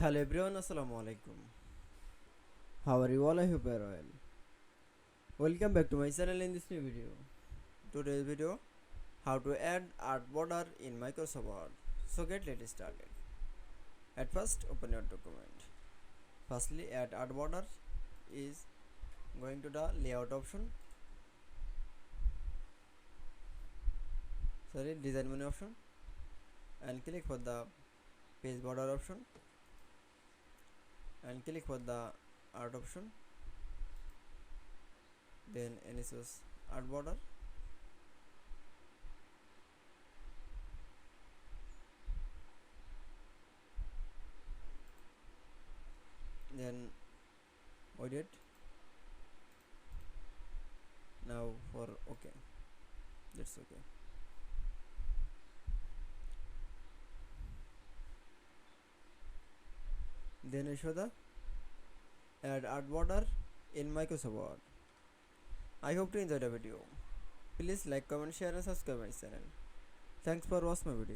Hello everyone, Assalamu Walaikum. How are you all? I hope you are well. Welcome back to my channel in this new video. Today's video, how to add art border in Microsoft Word. So let's started. At first, open your document. Firstly, add art border is going to the layout option. Design menu option, and click for the page border option, and click for the art option. Then initialize art border. Then edit. Now for OK. That's okay. Then I show the add art border in Microsoft Word. I hope to enjoy the video. Please like, comment, share and subscribe my channel. Thanks for watching my video.